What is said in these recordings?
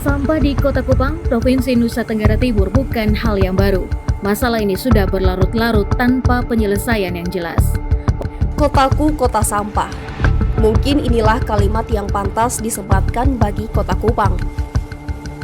sampah di Kota Kupang, Provinsi Nusa Tenggara Timur bukan hal yang baru. Masalah ini sudah berlarut-larut tanpa penyelesaian yang jelas. Kotaku kota sampah. Mungkin inilah kalimat yang pantas disematkan bagi Kota Kupang.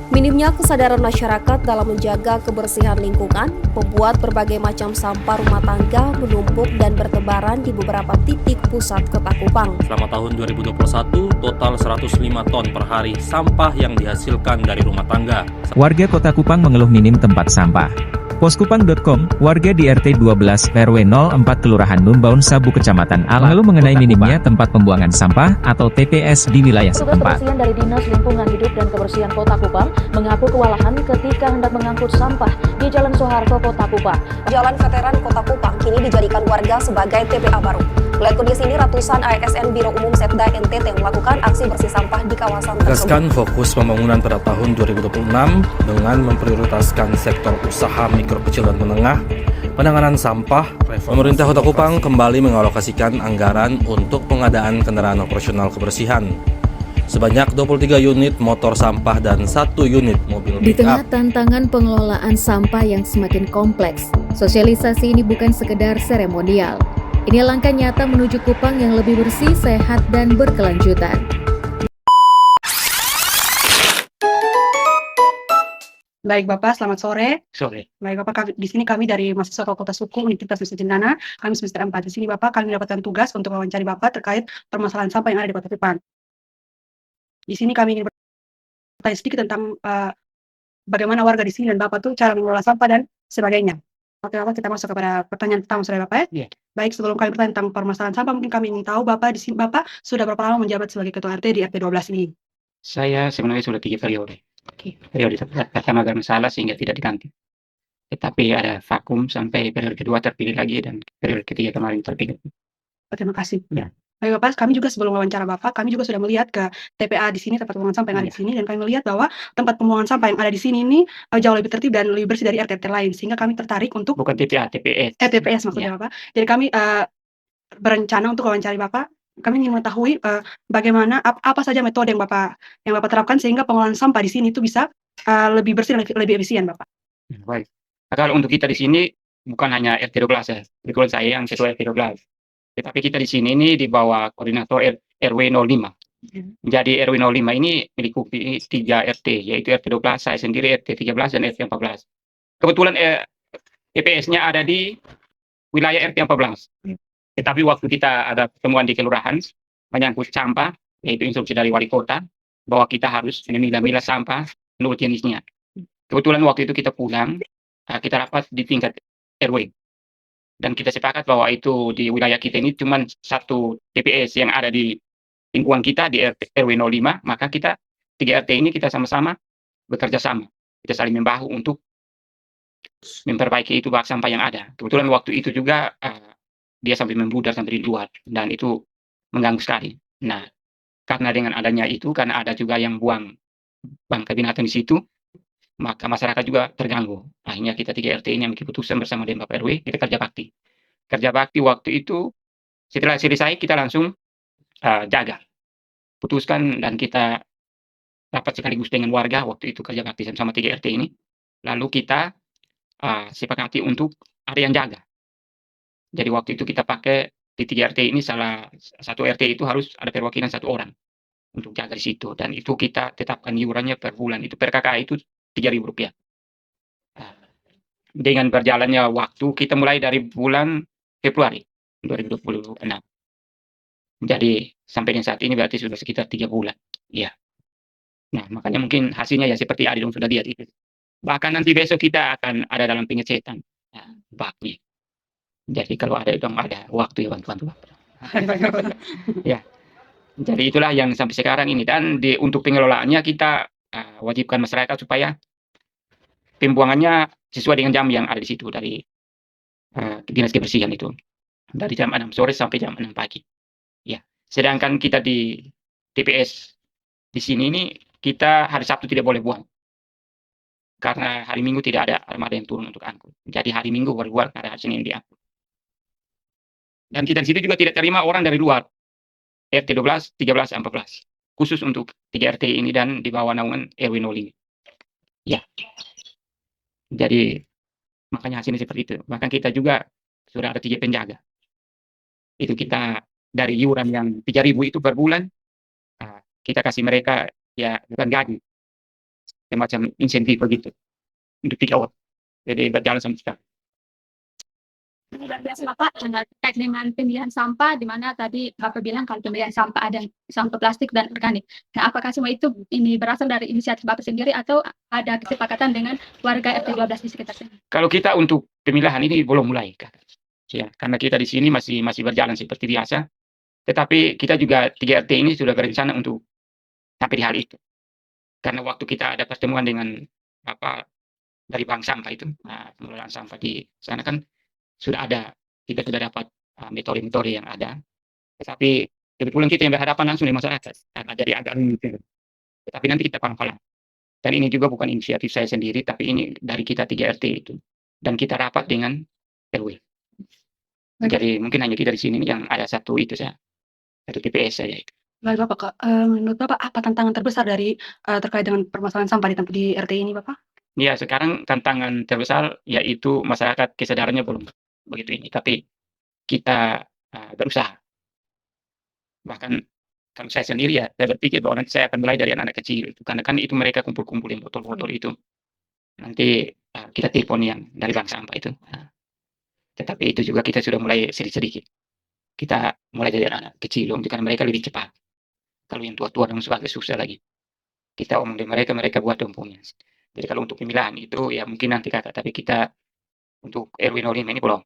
Minimnya kesadaran masyarakat dalam menjaga kebersihan lingkungan membuat berbagai macam sampah rumah tangga menumpuk dan bertebaran di beberapa titik pusat Kota Kupang. Selama tahun 2021, total 105 ton per hari sampah yang dihasilkan dari rumah tangga. Warga Kota Kupang mengeluh minim tempat sampah. Poskupang.com, warga di RT 12 RW 04 Kelurahan Numbaun Sabu Kecamatan Alang mengeluh mengenai minimnya tempat pembuangan sampah atau TPS di wilayah Petugas setempat. kebersihan dari Dinas Lingkungan Hidup dan Kebersihan Kota Kupang mengaku kewalahan ketika hendak mengangkut sampah di Jalan Soeharto, Kota Kupang. Jalan Veteran Kota Kupang kini dijadikan warga sebagai TPA baru. Melihat kondisi ini, ratusan ASN Biro Umum Setda NTT melakukan aksi bersih sampah di kawasan tersebut. Tegaskan fokus pembangunan pada tahun 2026 dengan memprioritaskan sektor usaha mikro kecil dan menengah, penanganan sampah. Pemerintah Kota Kupang kembali mengalokasikan anggaran untuk pengadaan kendaraan operasional kebersihan. Sebanyak 23 unit motor sampah dan 1 unit mobil Di pick-up. tengah tantangan pengelolaan sampah yang semakin kompleks, sosialisasi ini bukan sekedar seremonial. Ini langkah nyata menuju Kupang yang lebih bersih, sehat, dan berkelanjutan. Baik Bapak, selamat sore. Sore. Baik Bapak, di sini kami dari mahasiswa Fakultas Hukum Universitas Nusa Cendana, kami semester 4. Di sini Bapak, kami mendapatkan tugas untuk mewawancari Bapak terkait permasalahan sampah yang ada di Kota Kupang. Di sini kami ingin bertanya sedikit tentang bagaimana warga di sini dan Bapak tuh cara mengelola sampah dan sebagainya. Oke Bapak, kita masuk kepada pertanyaan pertama sore Bapak ya. Iya. Baik, sebelum kami bertanya tentang permasalahan sampah, mungkin kami ingin tahu Bapak di sini Bapak sudah berapa lama menjabat sebagai Ketua RT di RT 12 ini? Saya sebenarnya sudah 3 periode. Oke. Periode pertama karena salah sehingga tidak diganti. Tetapi ada vakum sampai periode kedua terpilih lagi dan periode ketiga kemarin terpilih. Terima kasih. Ya. Baik Bapak, kami juga sebelum wawancara Bapak, kami juga sudah melihat ke TPA di sini, tempat pembuangan sampah yang ada di sini, dan kami melihat bahwa tempat pembuangan sampah yang ada di sini ini jauh lebih tertib dan lebih bersih dari RT lain, sehingga kami tertarik untuk Bukan TPA, TPS. TPS maksudnya Bapak. Jadi kami berencana untuk wawancari Bapak. Kami ingin mengetahui bagaimana apa saja metode yang Bapak terapkan sehingga pengelolaan sampah di sini itu bisa lebih bersih dan lebih efisien Bapak. Baik. Nah, kalau untuk kita di sini bukan hanya RT 12 ya. Kebetulan saya yang ketua RT 12. Tetapi kita di sini ini di bawah koordinator RW 05. Jadi RW 05 ini meliputi 3 RT, yaitu RT 12, saya sendiri RT 13 dan RT 14. Kebetulan TPS-nya ada di wilayah RT 14. Tetapi waktu kita ada pertemuan di kelurahan menyangkut sampah, yaitu instruksi dari wali kota bahwa kita harus memilah-milah sampah menurut jenisnya. Kebetulan waktu itu kita pulang, kita rapat di tingkat RW. Dan kita sepakat bahwa itu di wilayah kita ini cuma satu TPS yang ada di lingkungan kita di RW 05, maka kita 3 RT ini kita sama-sama bekerja sama. Kita saling membahu untuk memperbaiki itu bak sampah yang ada. Kebetulan waktu itu juga dia sampai membludak sampai di luar dan itu mengganggu sekali. Nah, karena dengan adanya itu, karena ada juga yang buang bangkai binatang di situ, maka masyarakat juga terganggu. Akhirnya kita 3 RT ini yang bikin keputusan bersama dengan Bapak RW, kita kerja bakti. Kerja bakti waktu itu, setelah selesai kita langsung jaga. Putuskan dan kita rapat sekaligus dengan warga waktu itu kerja bakti sama 3 RT ini. Lalu kita sepakati untuk ada yang jaga. Jadi waktu itu kita pakai di 3 RT ini salah satu RT itu harus ada perwakilan 1 orang untuk jaga di situ. Dan itu kita tetapkan iurannya per bulan. Itu per KKA itu Rp3.000. Dengan berjalannya waktu, kita mulai dari bulan Februari 2026. Jadi sampai dengan saat ini berarti sudah sekitar 3 bulan. Ya. Nah, makanya mungkin hasilnya ya seperti Adi dong sudah lihat itu. Bahkan nanti besok kita akan ada dalam pengecetan baknya. Jadi kalau ada waktu ya bantuan. Ya. Jadi itulah yang sampai sekarang ini. Dan untuk pengelolaannya kita wajibkan masyarakat supaya pembuangannya sesuai dengan jam yang ada di situ dari dinas kebersihan itu. Dari jam 6 sore sampai jam 6 pagi. Ya. Sedangkan kita di TPS di sini ini kita hari Sabtu tidak boleh buang. Karena hari Minggu tidak ada armada yang turun untuk angkut. Jadi hari Minggu baru buang, karena hari Senin diangkut. Dan kita di situ juga tidak terima orang dari luar. RT 12, 13, 14. khusus untuk 3 RT ini dan di bawah naungan RW 05. Ya, jadi makanya hasilnya seperti itu. Bahkan kita juga sudah ada 3 penjaga. Itu kita dari iuran yang 3.000 itu per bulan, kita kasih mereka ya bukan gaji, semacam insentif begitu untuk 3 orang. Jadi berjalan sampai sekarang. Luar biasa Bapak, terkait dengan pemilihan sampah, di mana tadi Bapak bilang kalau pemilihan sampah ada sampah plastik dan organik. Nah, apakah semua itu ini berasal dari inisiatif Bapak sendiri atau ada kesepakatan dengan warga RT 12 di sekitar sini? Kalau kita untuk pemilahan ini belum mulai, Kak. Ya, karena kita di sini masih berjalan seperti biasa. Tetapi kita juga 3 RT ini sudah berencana untuk sampai di hal itu. Karena waktu kita ada pertemuan dengan dari bank sampah itu, pengelolaan sampah di sana kan sudah ada, kita sudah dapat metode-metode yang ada. Tetapi kebetulan kita yang berhadapan langsung dengan masyarakat, jadi agak rumit. Tetapi nanti kita pelan-pelan. Dan ini juga bukan inisiatif saya sendiri, tapi ini dari kita 3 RT itu. Dan kita rapat dengan RW. Jadi mungkin hanya kita di sini yang ada satu TPS saja itu. Baik Bapak, menurut Bapak apa tantangan terbesar dari terkait dengan permasalahan sampah di RT ini Bapak? Ya, sekarang tantangan terbesar yaitu masyarakat kesadarannya belum begitu ini, tapi kita berusaha. Bahkan kalau saya sendiri ya, saya berpikir bahwa nanti saya akan mulai dari anak-anak kecil, karena kan itu mereka kumpul-kumpulin botol-botol itu. Nanti kita telepon yang dari bank sampah itu. Tetapi itu juga kita sudah mulai sedikit-sedikit. Kita mulai dari anak kecil, karena mereka lebih cepat. Kalau yang tua-tua dan agak susah lagi. Kita omong dengan mereka buat punya. Jadi kalau untuk pemilihan itu ya mungkin nanti Kakak, tapi kita untuk RW 05 ini belum.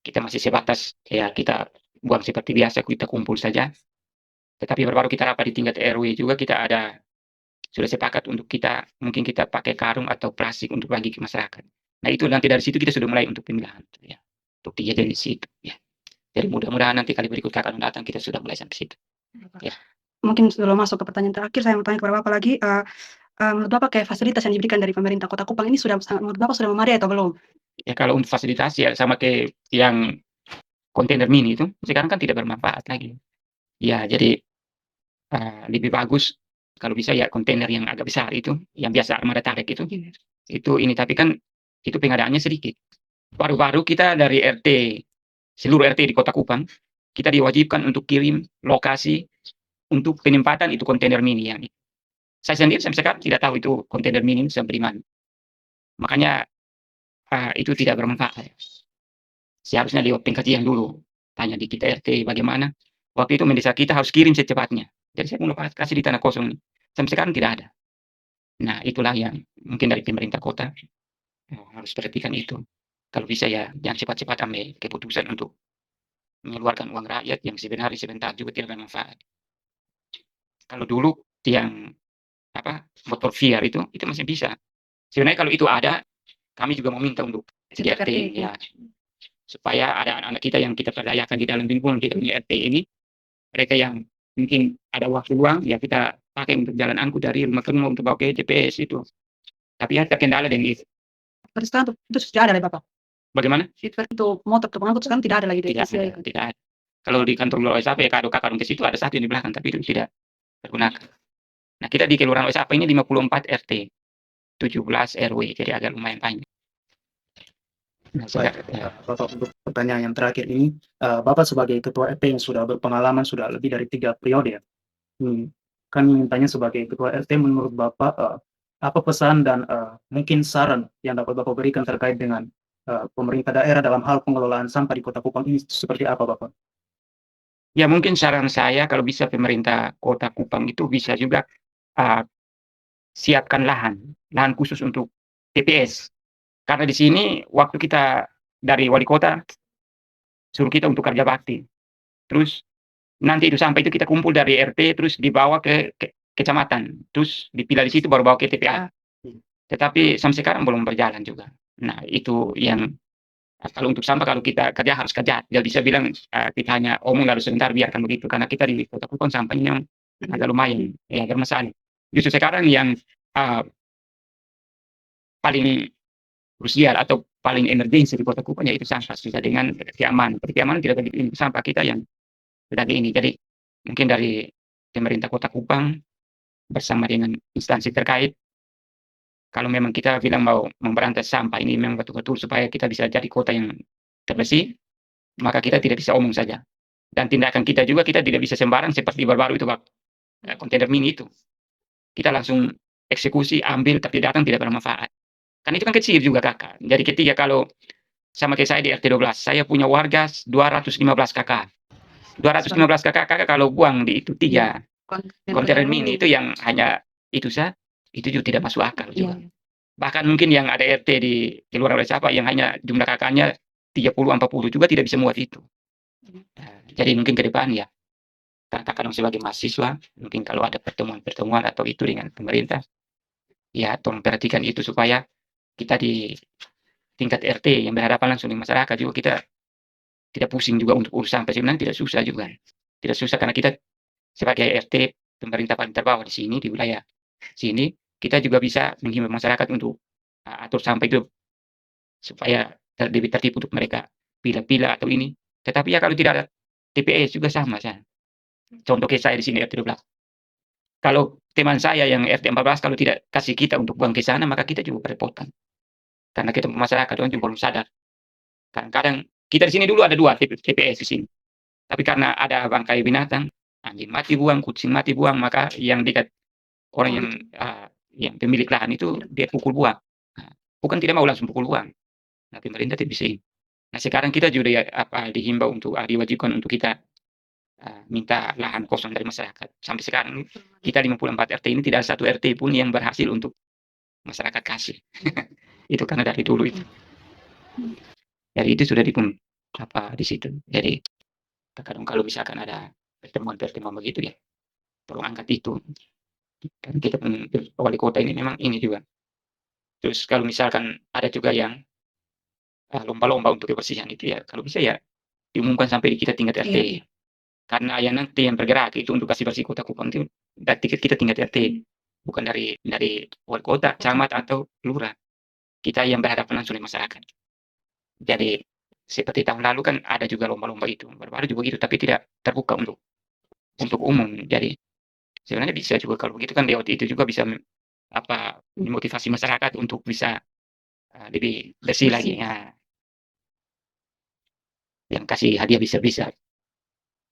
Kita masih sebatas ya kita buang seperti biasa, kita kumpul saja. Tetapi baru-baru kita rapat di tingkat RW juga kita sudah sepakat untuk mungkin kita pakai karung atau plastik untuk bagi ke masyarakat. Nah itu nanti dari situ kita sudah mulai untuk pemilihan ya. Untuk 3 jenis itu ya. Jadi mudah-mudahan nanti kali berikut Kakak datang kita sudah mulai sampai situ. Ya. Mungkin sebelum masuk ke pertanyaan terakhir, saya mau tanya kepada Bapak lagi, menurut Bapak kayak fasilitas yang diberikan dari pemerintah Kota Kupang ini menurut Bapak sudah memadai atau belum? Ya kalau untuk fasilitas ya sama kayak yang kontainer mini itu sekarang kan tidak bermanfaat lagi. Ya jadi lebih bagus kalau bisa ya kontainer yang agak besar itu, yang biasa armada tarik itu ini, tapi kan itu pengadaannya sedikit. Baru-baru kita dari seluruh RT di Kota Kupang, kita diwajibkan untuk kirim lokasi untuk penempatan itu kontainer mini yang saya sendiri sampai sekarang tidak tahu itu kontainer mini sampai di mana. Makanya itu tidak bermanfaat. Seharusnya lewat pengkajian dulu. Tanya di kita RT bagaimana. Waktu itu mendesak kita harus kirim secepatnya. Jadi saya mau kasih di tanah kosong ini. Sampai sekarang tidak ada. Nah itulah yang mungkin dari pemerintah kota harus perhatikan itu. Kalau bisa ya jangan cepat-cepat ambil keputusan untuk mengeluarkan uang rakyat yang sebenarnya sebentar juga tidak bermanfaat. Kalau dulu yang motor VR itu masih bisa. Sebenarnya kalau itu ada, kami juga meminta untuk RT ya, supaya ada anak-anak kita yang kita perdayakan di dalam lingkungan kita punya RT ini, mereka yang mungkin ada waktu luang ya kita pakai untuk jalan angkut dari rumah ke rumah untuk bawa ke TPS itu. Tapi ya terkendala dengan itu. Sekarang itu sudah ada Bapak? Bagaimana? Itu motor untuk pengangkut sekarang tidak ada lagi. Tidak ada. Kalau di kantor OSAP ya kado-kado ke situ ada satu yang di belakang, tapi itu tidak tergunakan. Nah kita di Kelurahan OSAP ini 54 RT, 17 RW, jadi agak lumayan banyak. Nah, Bapak, untuk pertanyaan yang terakhir ini, Bapak sebagai Ketua RT yang sudah berpengalaman sudah lebih dari 3 periode ya. Kami mintanya sebagai Ketua RT menurut Bapak apa pesan dan mungkin saran yang dapat Bapak berikan terkait dengan pemerintah daerah dalam hal pengelolaan sampah di Kota Kupang ini seperti apa Bapak? Ya mungkin saran saya kalau bisa pemerintah Kota Kupang itu bisa juga siapkan lahan khusus untuk TPS. Karena di sini waktu kita dari wali kota suruh kita untuk kerja bakti. Terus nanti itu sampai itu kita kumpul dari RT terus dibawa ke kecamatan. Terus dipilih di situ baru bawa ke TPA. Tetapi sampai sekarang belum berjalan juga. Nah itu yang kalau untuk sampah kalau kita kerja harus kerja. Jadi bisa bilang kita hanya omong lalu sebentar biarkan begitu. Karena kita di Kota Kupang sampahnya yang agak lumayan. Ya agak masalah. Justru sekarang yang paling krusial atau paling emergensi di Kota Kupang yaitu sampah sudah dengan keamanan. Keamanan tidak begitu sampah kita yang sudah ini. Jadi mungkin dari pemerintah Kota Kupang bersama dengan instansi terkait, kalau memang kita bilang mau memberantas sampah ini memang betul-betul supaya kita bisa jadi kota yang terbersih, maka kita tidak bisa omong saja. Dan tindakan kita juga kita tidak bisa sembarang seperti baru-baru itu, Pak. Kontainer mini itu. Kita langsung eksekusi, ambil, tapi datang tidak bermanfaat. Kan itu kan kecil juga, Kakak. Jadi ketika kalau sama kayak saya di RT 12, saya punya warga 215 kakak. 215 kakak kalau buang di itu 3 kontainer mini itu yang hanya itu saja, itu juga tidak masuk akal juga. Bahkan mungkin yang ada RT di luar oleh siapa yang hanya jumlah kakaknya 30-40 juga tidak bisa muat itu. Jadi mungkin ke depan ya, katakan sebagai mahasiswa, mungkin kalau ada pertemuan-pertemuan atau itu dengan pemerintah, ya tolong perhatikan itu supaya kita di tingkat RT yang berhadapan langsung dengan masyarakat juga kita tidak pusing juga untuk urus sampah. Sebenarnya tidak susah juga. Tidak susah karena kita sebagai RT pemerintah paling terbawah di sini, di wilayah sini, kita juga bisa menghimbau masyarakat untuk atur sampah itu supaya lebih tertib untuk mereka pilah-pilah atau ini. Tetapi ya kalau tidak ada TPS juga sama saja. Contoh kayak saya di sini RT 12. Kalau teman saya yang RT 14 kalau tidak kasih kita untuk buang ke sana, maka kita juga kerepotan. Karena kita masyarakat juga belum sadar. Kadang-kadang kita di sini dulu ada 2 TPS di sini. Tapi karena ada bangkai binatang, anjing mati buang, kucing mati buang, maka yang dekat orang yang pemilik lahan itu dia pukul buang. Bukan tidak mau langsung pukul buang. Nah, pemerintah tidak bisa. Nah, sekarang kita juga dihimbau untuk diwajibkan untuk kita minta lahan kosong dari masyarakat. Sampai sekarang kita 54 RT ini tidak ada satu RT pun yang berhasil untuk masyarakat kasih. Itu karena dari dulu itu. Jadi itu sudah di situ. Jadi kadang kalau misalkan ada pertemuan-pertemuan begitu ya, tolong angkat itu. Kan kita wali kota ini memang ini juga. Terus kalau misalkan ada juga yang lomba-lomba untuk kebersihan itu ya, kalau bisa ya diumumkan sampai di kita tingkat RT. Karena yang nanti yang bergerak itu untuk kasih bersih Kota Kupang itu dari kita tingkat RT, bukan dari wali kota, camat atau lurah. Kita yang berhadapan langsung dengan masyarakat. Jadi seperti tahun lalu kan ada juga lomba-lomba itu, baru juga gitu, tapi tidak terbuka untuk umum. Jadi sebenarnya bisa juga kalau begitu kan lewat itu juga bisa memotivasi masyarakat untuk bisa lebih bersih lagi. Nah, yang kasih hadiah bisa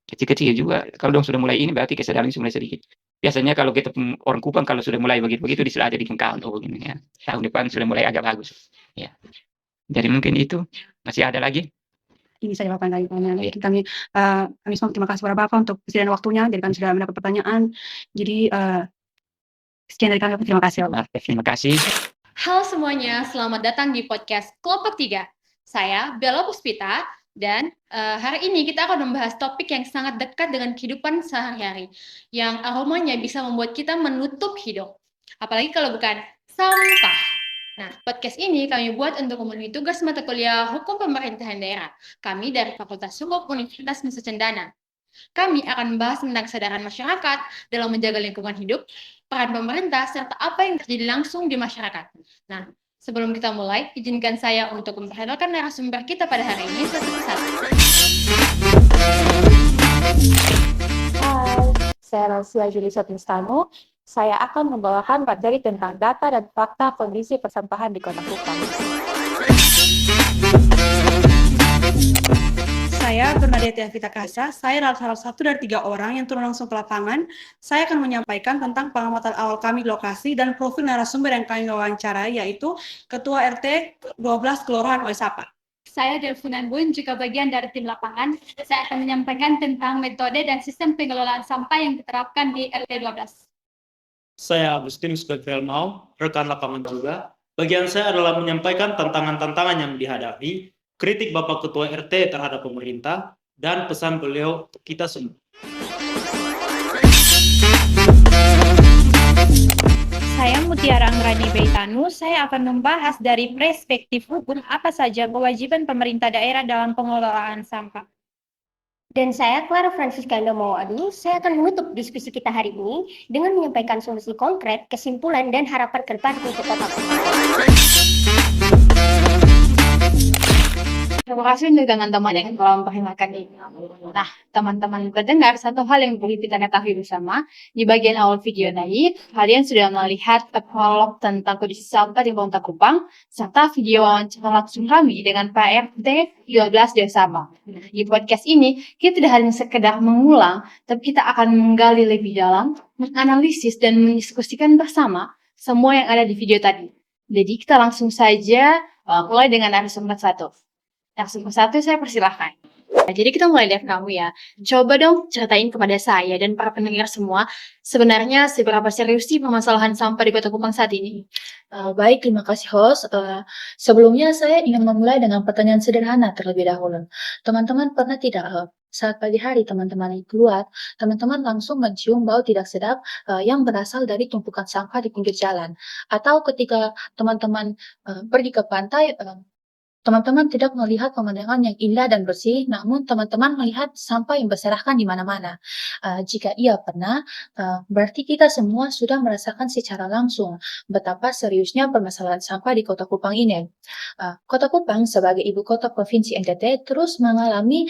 kecil-kecil juga. Kalau dong sudah mulai ini berarti kesadaran sudah mulai sedikit. Biasanya kalau kita orang Kupang kalau sudah mulai begitu sudah ada di Kengkal begini ya. Tahun depan sudah mulai agak bagus. Ya. Jadi mungkin itu masih ada lagi. Ini saja Bapak dari kami semua terima kasih kepada Bapak untuk kesediaan waktunya. Jadi kami sudah mendapat pertanyaan. Jadi sekian dari kami. Terima kasih Bapak. Terima kasih. Halo semuanya, selamat datang di podcast Kelompok 3. Saya Bella Puspita. Dan hari ini kita akan membahas topik yang sangat dekat dengan kehidupan sehari-hari, yang aromanya bisa membuat kita menutup hidung. Apalagi kalau bukan sampah. Nah, podcast ini kami buat untuk memenuhi tugas mata kuliah Hukum Pemerintahan Daerah. Kami dari Fakultas Hukum Universitas Nusa Cendana. Kami akan membahas tentang kesadaran masyarakat dalam menjaga lingkungan hidup, peran pemerintah, serta apa yang terjadi langsung di masyarakat. Nah, sebelum kita mulai, izinkan saya untuk memperkenalkan narasumber kita pada hari ini satu persatu. Hai, saya Rosia Julissa Tristano. Saya akan membawakan materi tentang data dan fakta kondisi persampahan di Kota Kupang. Saya Bernadette Vita Kasa. Saya adalah salah satu dari 3 orang yang turun langsung ke lapangan. Saya akan menyampaikan tentang pengamatan awal kami di lokasi dan profil narasumber yang kami wawancarai, yaitu Ketua RT 12 Kelurahan Oesapa. Saya Delfina Bun, juga bagian dari tim lapangan. Saya akan menyampaikan tentang metode dan sistem pengelolaan sampah yang diterapkan di RT 12. Saya Agustinus Godvelmau, rekan lapangan juga. Bagian saya adalah menyampaikan tantangan-tantangan yang dihadapi, kritik Bapak Ketua RT terhadap pemerintah, dan pesan beliau untuk kita semua. Saya Mutiara Anggrani Beitanu. Saya akan membahas dari perspektif hukum apa saja kewajiban pemerintah daerah dalam pengelolaan sampah. Dan saya Clara Francisca Mawadu. Saya akan menutup diskusi kita hari ini dengan menyampaikan solusi konkret, kesimpulan, dan harapan ke depan untuk Kota Kupang. Terima kasih untuk teman-teman yang telah memperkenalkan ini. Nah, teman-teman pendengar, satu hal yang perlu kita ketahui bersama, di bagian awal video tadi, kalian sudah melihat prolog tentang kondisi sampah di Kota Kupang, serta video wawancara langsung kami dengan Pak RT 12 Desa Sampah. Di podcast ini, kita tidak hanya sekedar mengulang, tapi kita akan menggali lebih dalam, menganalisis dan mendiskusikan bersama semua yang ada di video tadi. Jadi kita langsung saja mulai dengan narasumber satu. Narasumber satu saya persilahkan. Nah, jadi kita mulai dari kamu ya. Coba dong ceritain kepada saya dan para pendengar semua, sebenarnya seberapa serius sih permasalahan sampah di Kota Kupang saat ini? Baik, terima kasih host. Sebelumnya saya ingin memulai dengan pertanyaan sederhana terlebih dahulu. Teman-teman pernah tidak saat pagi hari teman-teman keluar, teman-teman langsung mencium bau tidak sedap yang berasal dari tumpukan sampah di pinggir jalan. Atau ketika teman-teman pergi ke pantai, teman-teman tidak melihat pemandangan yang indah dan bersih, namun teman-teman melihat sampah yang berserakan di mana-mana. Jika iya pernah, berarti kita semua sudah merasakan secara langsung betapa seriusnya permasalahan sampah di Kota Kupang ini. Kota Kupang sebagai ibu kota Provinsi NTT terus mengalami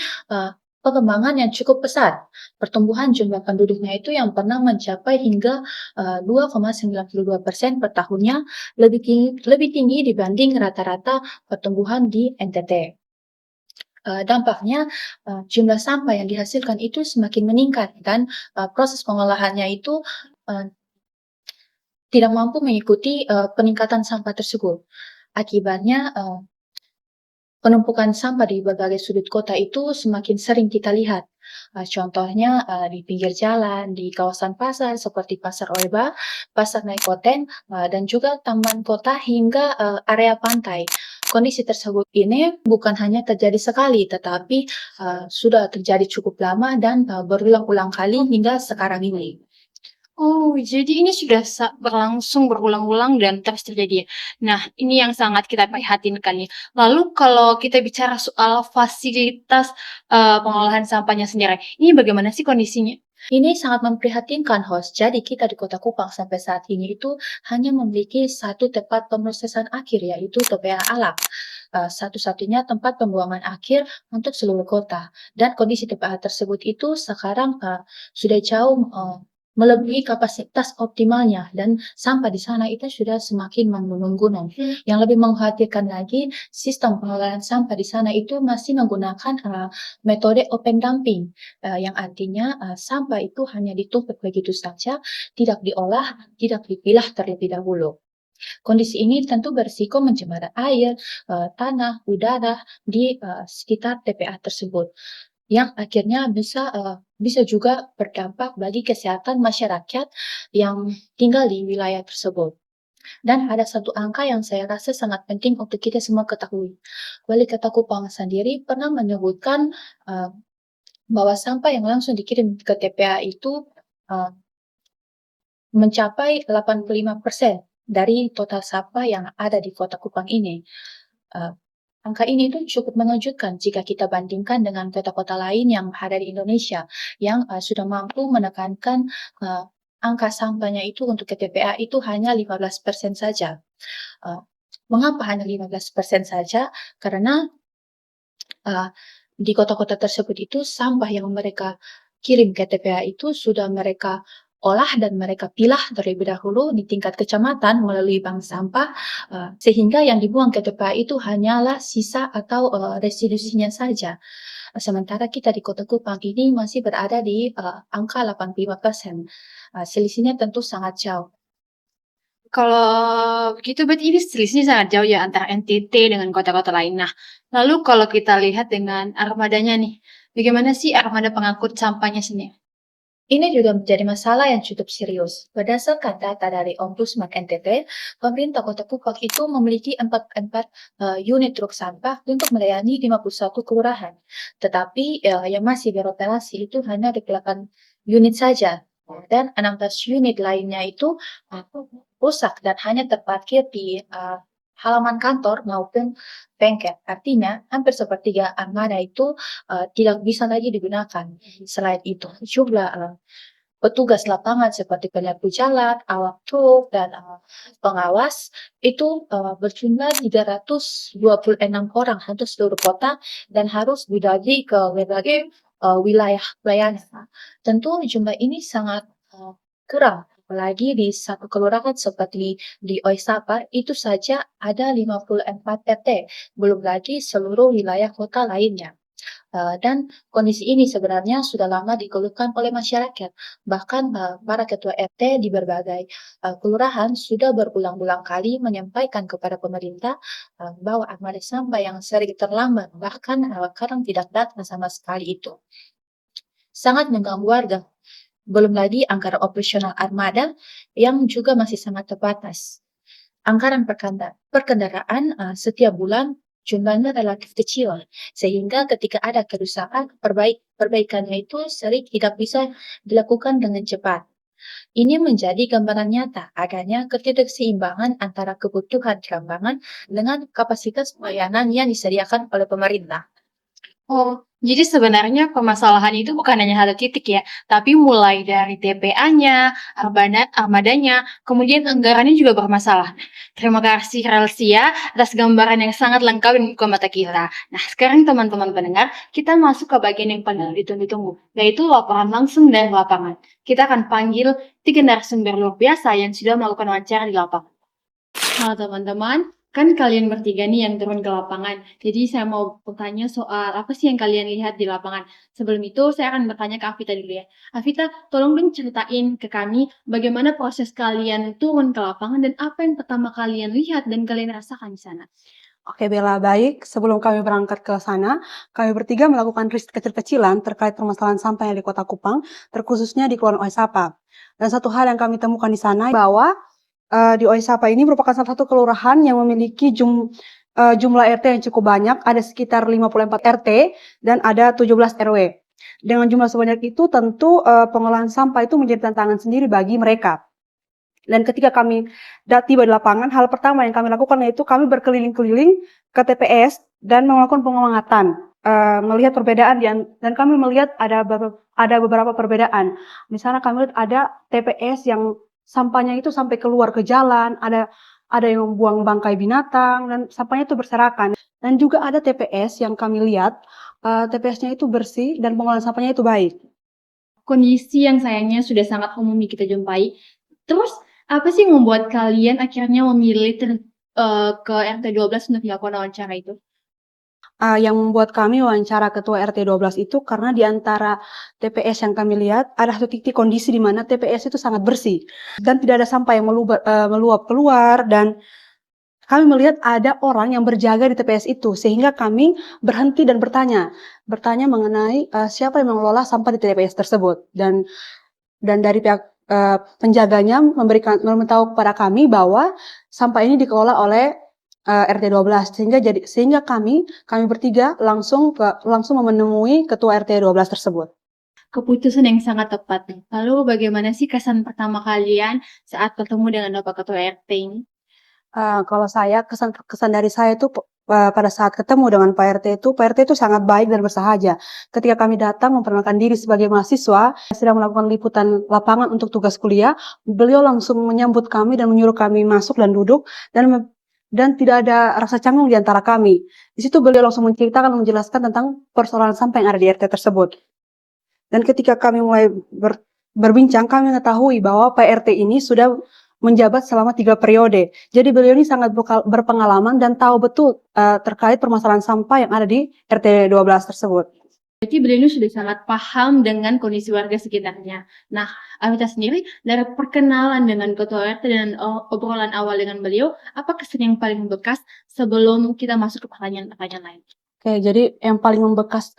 pengembangan yang cukup pesat. Pertumbuhan jumlah penduduknya itu yang pernah mencapai hingga 2,92% per tahunnya, lebih tinggi dibanding rata-rata pertumbuhan di NTT. Dampaknya jumlah sampah yang dihasilkan itu semakin meningkat dan proses pengolahannya itu tidak mampu mengikuti peningkatan sampah tersebut. Akibatnya penumpukan sampah di berbagai sudut kota itu semakin sering kita lihat. Contohnya di pinggir jalan, di kawasan pasar seperti Pasar Oeba, Pasar Naikoten, dan juga taman kota hingga area pantai. Kondisi tersebut ini bukan hanya terjadi sekali, tetapi sudah terjadi cukup lama dan berulang-ulang kali hingga sekarang ini. Oh, jadi ini sudah berlangsung berulang-ulang dan terus terjadi ya. Nah, ini yang sangat kita prihatinkan nih. Lalu kalau kita bicara soal fasilitas pengolahan sampahnya sendiri, ini bagaimana sih kondisinya? Ini sangat memprihatinkan host. Jadi kita di Kota Kupang sampai saat ini itu hanya memiliki satu tempat pemrosesan akhir, yaitu TPA Alak. Satu-satunya tempat pembuangan akhir untuk seluruh kota. Dan kondisi TPA tersebut itu sekarang sudah jauh melebihi kapasitas optimalnya dan sampah di sana itu sudah semakin menggunung-gunung. Yang lebih mengkhawatirkan lagi, sistem pengelolaan sampah di sana itu masih menggunakan metode open dumping, yang artinya sampah itu hanya ditumpuk begitu saja, tidak diolah, tidak dipilah terlebih dahulu. Kondisi ini tentu berisiko mencemari air, tanah, udara di sekitar TPA tersebut, yang akhirnya bisa juga berdampak bagi kesehatan masyarakat yang tinggal di wilayah tersebut. Dan ada satu angka yang saya rasa sangat penting untuk kita semua ketahui. Wali Kota Kupang sendiri pernah menyebutkan bahwa sampah yang langsung dikirim ke TPA itu mencapai 85% dari total sampah yang ada di Kota Kupang ini. Angka ini tuh cukup mengejutkan jika kita bandingkan dengan kota-kota lain yang ada di Indonesia yang sudah mampu menekankan angka sampahnya itu untuk ke TPA itu hanya 15% saja. Mengapa hanya 15% saja? Karena di kota-kota tersebut itu sampah yang mereka kirim ke TPA itu sudah mereka olah dan mereka pilah terlebih dahulu di tingkat kecamatan melalui bank sampah, sehingga yang dibuang ke TPA itu hanyalah sisa atau residusinya saja. Sementara kita di Kota Kupang ini masih berada di angka 85%. Selisihnya tentu sangat jauh. Kalau begitu berarti ini selisihnya sangat jauh ya antara NTT dengan kota-kota lain. Nah, lalu kalau kita lihat dengan armadanya nih, bagaimana sih armada pengangkut sampahnya sendiri? Ini juga menjadi masalah yang cukup serius. Berdasarkan data dari Ombudsman NTT, pemerintah Kota Kupang itu memiliki 44 unit truk sampah untuk melayani 51 kelurahan. Tetapi yang masih beroperasi itu hanya 8 unit saja. Dan 16 unit lainnya itu rusak dan hanya terparkir di halaman kantor maupun bengkel. Artinya, hampir sepertiga armada itu tidak bisa lagi digunakan. Selain itu, jumlah petugas lapangan seperti penyapu jalan, awak truk, dan pengawas itu berjumlah 326 orang untuk seluruh kota dan harus dibagi ke berbagai wilayah pelayanan. Tentu jumlah ini sangat kurang, apalagi di satu kelurahan seperti di Oisapa itu saja ada 54 RT, belum lagi seluruh wilayah kota lainnya. Dan kondisi ini sebenarnya sudah lama dikeluhkan oleh masyarakat. Bahkan para ketua RT di berbagai kelurahan sudah berulang-ulang kali menyampaikan kepada pemerintah bahwa armada sampah yang sering terlambat, bahkan kadang tidak datang sama sekali itu sangat mengganggu warga. Belum lagi anggaran operasional armada yang juga masih sangat terbatas. Anggaran perkendaraan setiap bulan jumlahnya relatif kecil, sehingga ketika ada kerusakan, perbaikannya itu sering tidak bisa dilakukan dengan cepat. Ini menjadi gambaran nyata adanya ketidakseimbangan antara kebutuhan di lapangan dengan kapasitas pelayanan yang disediakan oleh pemerintah. Oh, jadi sebenarnya permasalahan itu bukan hanya satu titik ya, tapi mulai dari TPA-nya, armadanya, kemudian anggarannya juga bermasalah. Terima kasih Relsia atas gambaran yang sangat lengkap dan membuka mata kita. Nah, sekarang teman-teman pendengar, kita masuk ke bagian yang paling ditunggu-tunggu, yaitu laporan langsung dari lapangan. Kita akan panggil 3 narasumber luar biasa yang sudah melakukan wawancara di lapangan. Halo teman-teman, kan kalian bertiga nih yang turun ke lapangan. Jadi saya mau bertanya soal apa sih yang kalian lihat di lapangan. Sebelum itu saya akan bertanya ke Afita dulu ya. Afita, tolong dong ceritain ke kami bagaimana proses kalian turun ke lapangan dan apa yang pertama kalian lihat dan kalian rasakan di sana. Oke Bella, baik. Sebelum kami berangkat ke sana, kami bertiga melakukan riset kecil-kecilan terkait permasalahan sampah yang di Kota Kupang, terkhususnya di Kelurahan Oisapa. Dan satu hal yang kami temukan di sana bahwa di Oisapa ini merupakan salah satu kelurahan yang memiliki jumlah RT yang cukup banyak, ada sekitar 54 RT dan ada 17 RW. Dengan jumlah sebanyak itu tentu pengolahan sampah itu menjadi tantangan sendiri bagi mereka. Dan ketika kami tiba di lapangan, hal pertama yang kami lakukan yaitu kami berkeliling-keliling ke TPS dan melakukan pengamatan, melihat perbedaan dan kami melihat ada beberapa perbedaan. Di sana kami lihat ada TPS yang sampahnya itu sampai keluar ke jalan, ada yang membuang bangkai binatang dan sampahnya itu berserakan. Dan juga ada TPS yang kami lihat TPS-nya itu bersih dan pengolahan sampahnya itu baik. Kondisi yang sayangnya sudah sangat umum kita jumpai. Terus apa sih yang membuat kalian akhirnya memilih ke RT 12 untuk dilakukan wawancara itu? Yang membuat kami wawancara ketua RT 12 itu karena di antara TPS yang kami lihat ada satu titik kondisi di mana TPS itu sangat bersih dan tidak ada sampah yang meluap keluar, dan kami melihat ada orang yang berjaga di TPS itu sehingga kami berhenti dan bertanya mengenai siapa yang mengelola sampah di TPS tersebut, dan dari pihak penjaganya memberitahu kepada kami bahwa sampah ini dikelola oleh RT 12 sehingga kami bertiga langsung menemui ketua RT 12 tersebut. Keputusan yang sangat tepat. Lalu bagaimana sih kesan pertama kalian saat bertemu dengan Bapak Ketua RT ini? Kalau saya kesan dari saya itu pada saat ketemu dengan Pak RT itu sangat baik dan bersahaja. Ketika kami datang memperkenalkan diri sebagai mahasiswa sedang melakukan liputan lapangan untuk tugas kuliah, beliau langsung menyambut kami dan menyuruh kami masuk dan duduk dan tidak ada rasa canggung di antara kami. Di situ beliau langsung menjelaskan tentang persoalan sampah yang ada di RT tersebut. Dan ketika kami mulai berbincang, kami mengetahui bahwa Pak RT ini sudah menjabat selama 3 periode. Jadi beliau ini sangat berpengalaman dan tahu betul terkait permasalahan sampah yang ada di RT 12 tersebut. Berarti beliau sudah sangat paham dengan kondisi warga sekitarnya. Nah, Amita sendiri dari perkenalan dengan Ketua RT dan obrolan awal dengan beliau, apa kesan yang paling membekas sebelum kita masuk ke pertanyaan-pertanyaan lain? Oke, jadi yang paling membekas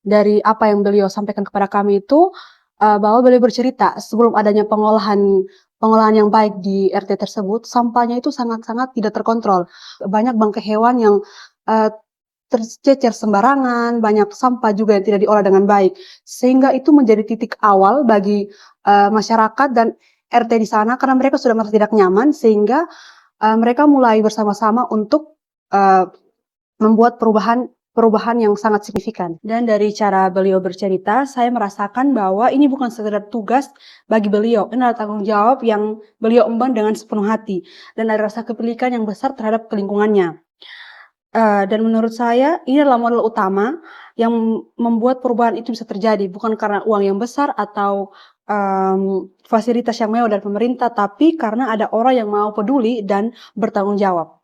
dari apa yang beliau sampaikan kepada kami itu bahwa beliau bercerita sebelum adanya pengolahan yang baik di RT tersebut, sampahnya itu sangat-sangat tidak terkontrol. Banyak bangkai hewan yang tercecer sembarangan, banyak sampah juga yang tidak diolah dengan baik. Sehingga itu menjadi titik awal bagi masyarakat dan RT di sana karena mereka sudah merasa tidak nyaman, sehingga mereka mulai bersama-sama untuk membuat perubahan perubahan yang sangat signifikan. Dan dari cara beliau bercerita, saya merasakan bahwa ini bukan sekedar tugas bagi beliau, ini adalah tanggung jawab yang beliau emban dengan sepenuh hati, dan ada rasa kepemilikan yang besar terhadap lingkungannya. Dan menurut saya ini adalah modal utama yang membuat perubahan itu bisa terjadi, bukan karena uang yang besar atau fasilitas yang mewah dari pemerintah, tapi karena ada orang yang mau peduli dan bertanggung jawab.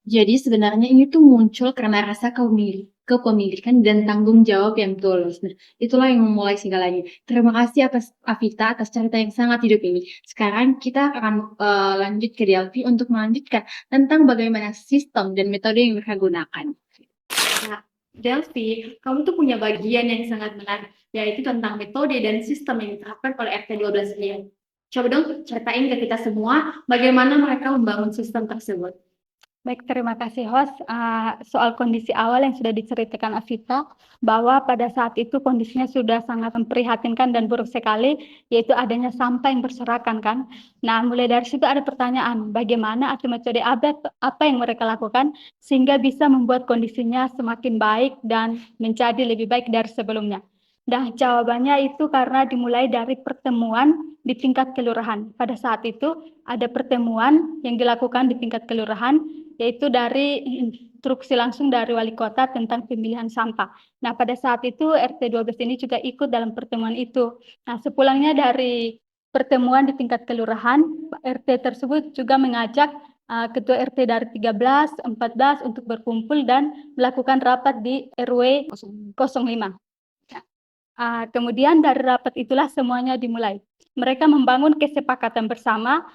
Jadi sebenarnya ini tuh muncul karena rasa kepemilikan dan tanggung jawab yang tulus. Nah, itulah yang memulai segalanya. Terima kasih atas Avita atas cerita yang sangat hidup ini. Sekarang kita akan lanjut ke Delphi untuk melanjutkan tentang bagaimana sistem dan metode yang mereka gunakan. Nah, Delphi, kamu tuh punya bagian yang sangat menarik, yaitu tentang metode dan sistem yang diterapkan oleh RT12 ini. Coba dong ceritain ke kita semua bagaimana mereka membangun sistem tersebut. Baik, terima kasih host. Soal kondisi awal yang sudah diceritakan Avita, bahwa pada saat itu kondisinya sudah sangat memprihatinkan dan buruk sekali, yaitu adanya sampah yang berserakan kan. Nah, mulai dari situ ada pertanyaan, bagaimana atau metode apa yang mereka lakukan sehingga bisa membuat kondisinya semakin baik dan menjadi lebih baik dari sebelumnya. Nah, jawabannya itu karena dimulai dari pertemuan di tingkat kelurahan. Pada saat itu ada pertemuan yang dilakukan di tingkat kelurahan, yaitu dari instruksi langsung dari wali kota tentang pemilihan sampah. Nah, pada saat itu RT12 ini juga ikut dalam pertemuan itu. Nah, sepulangnya dari pertemuan di tingkat kelurahan, RT tersebut juga mengajak ketua RT dari 13, 14 untuk berkumpul dan melakukan rapat di RW 05. Kemudian dari rapat itulah semuanya dimulai. Mereka membangun kesepakatan bersama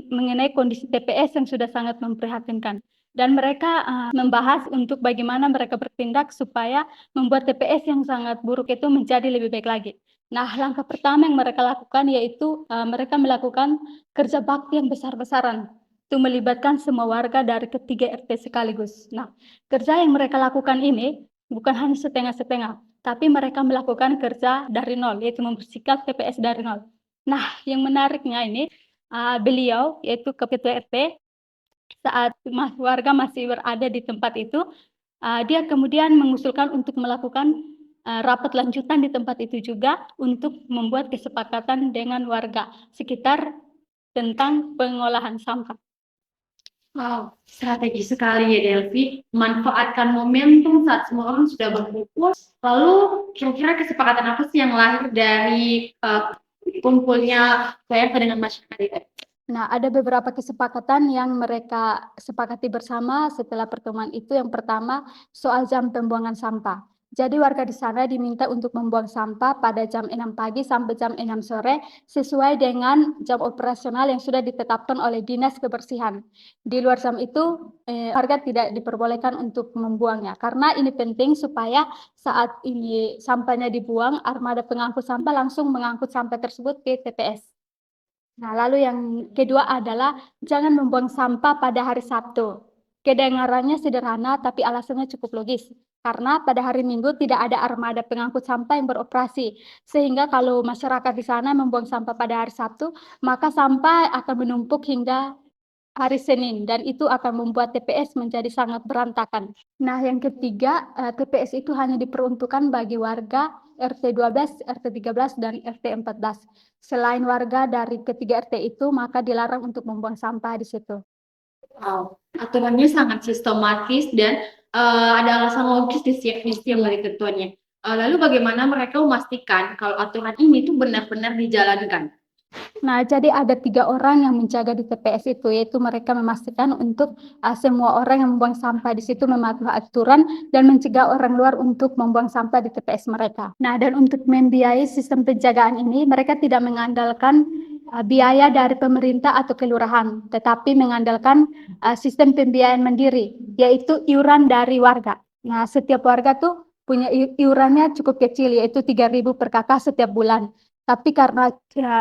mengenai kondisi TPS yang sudah sangat memprihatinkan. Dan mereka membahas untuk bagaimana mereka bertindak supaya membuat TPS yang sangat buruk itu menjadi lebih baik lagi. Nah, langkah pertama yang mereka lakukan yaitu mereka melakukan kerja bakti yang besar-besaran. Itu melibatkan semua warga dari ketiga RT sekaligus. Nah, kerja yang mereka lakukan ini bukan hanya setengah-setengah, tapi mereka melakukan kerja dari nol, yaitu membersihkan TPS dari nol. Nah, yang menariknya ini, beliau, yaitu ketua RT, saat warga masih berada di tempat itu, dia kemudian mengusulkan untuk melakukan rapat lanjutan di tempat itu juga untuk membuat kesepakatan dengan warga sekitar tentang pengolahan sampah. Wow, strategi sekali ya Delphi, memanfaatkan momentum saat semua orang sudah berkumpul. Lalu kira-kira kesepakatan apa sih yang lahir dari kumpulnya KRT dengan masyarakat? Nah, ada beberapa kesepakatan yang mereka sepakati bersama setelah pertemuan itu. Yang pertama, soal jam pembuangan sampah. Jadi warga di sana diminta untuk membuang sampah pada jam 6 pagi sampai jam 6 sore sesuai dengan jam operasional yang sudah ditetapkan oleh Dinas Kebersihan. Di luar jam itu, warga tidak diperbolehkan untuk membuangnya. Karena ini penting supaya saat ini sampahnya dibuang, armada pengangkut sampah langsung mengangkut sampah tersebut ke TPS. Nah, lalu yang kedua adalah jangan membuang sampah pada hari Sabtu. Kedengarannya sederhana, tapi alasannya cukup logis. Karena pada hari Minggu tidak ada armada pengangkut sampah yang beroperasi. Sehingga kalau masyarakat di sana membuang sampah pada hari Sabtu, maka sampah akan menumpuk hingga hari Senin. Dan itu akan membuat TPS menjadi sangat berantakan. Nah, yang ketiga, TPS itu hanya diperuntukkan bagi warga RT 12, RT 13, dan RT 14. Selain warga dari ketiga RT itu, maka dilarang untuk membuang sampah di situ. Wow, aturannya sangat sistematis dan ada alasan logis di setiap dari ketuanya. Lalu bagaimana mereka memastikan kalau aturan ini tuh benar-benar dijalankan? Nah, jadi ada 3 orang yang menjaga di TPS itu, yaitu mereka memastikan untuk semua orang yang membuang sampah di situ mematuhi aturan dan mencegah orang luar untuk membuang sampah di TPS mereka. Nah, dan untuk membiayai sistem penjagaan ini, mereka tidak mengandalkan biaya dari pemerintah atau kelurahan, tetapi mengandalkan sistem pembiayaan mandiri, yaitu iuran dari warga. Nah, setiap warga tuh punya iurannya cukup kecil, yaitu 3.000 per kakak setiap bulan. Tapi karena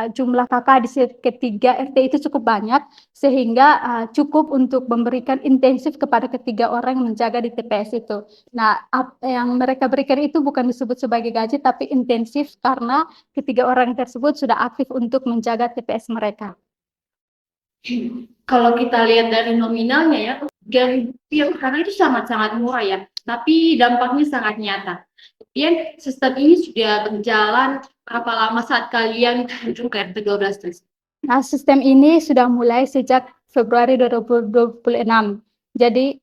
jumlah kakak di ketiga RT itu cukup banyak, sehingga cukup untuk memberikan intensif kepada ketiga orang yang menjaga di TPS itu. Nah, yang mereka berikan itu bukan disebut sebagai gaji, tapi intensif karena ketiga orang tersebut sudah aktif untuk menjaga TPS mereka. Kalau kita lihat dari nominalnya ya, 3.000 rupiah karena itu sangat-sangat murah ya. tapi dampaknya sangat nyata. Kemudian sistem ini sudah berjalan berapa lama saat kalian kunjung ke RT 12 tersebut? Nah, sistem ini sudah mulai sejak Februari 2026. Jadi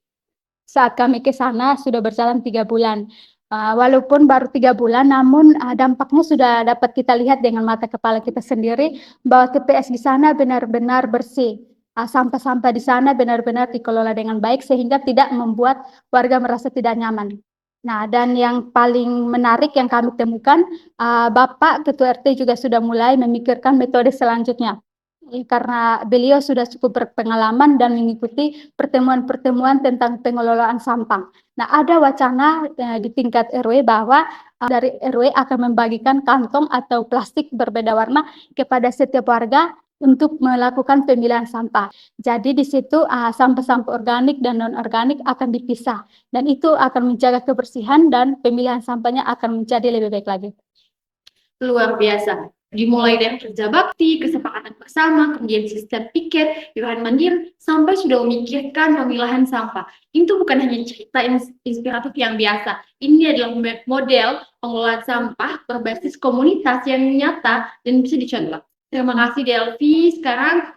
saat kami ke sana sudah berjalan 3 bulan. Walaupun baru 3 bulan, namun dampaknya sudah dapat kita lihat dengan mata kepala kita sendiri bahwa TPS di sana benar-benar bersih. Sampah-sampah di sana benar-benar dikelola dengan baik sehingga tidak membuat warga merasa tidak nyaman. Nah, dan yang paling menarik yang kami temukan, Bapak Ketua RT juga sudah mulai memikirkan metode selanjutnya. Karena beliau sudah cukup berpengalaman dan mengikuti pertemuan-pertemuan tentang pengelolaan sampah. Nah, ada wacana di tingkat RW bahwa dari RW akan membagikan kantong atau plastik berbeda warna kepada setiap warga untuk melakukan pemilihan sampah. Jadi di situ sampah-sampah organik dan non-organik akan dipisah. Dan itu akan menjaga kebersihan dan pemilihan sampahnya akan menjadi lebih baik lagi. Luar biasa. Dimulai dari kerja bakti, kesepakatan bersama, kemudian sistem piket, iuran mandiri, sampai sudah memikirkan pemilahan sampah. Itu bukan hanya cerita inspiratif yang biasa. Ini adalah model pengelolaan sampah berbasis komunitas yang nyata dan bisa dicontoh. Terima kasih Delvi. Sekarang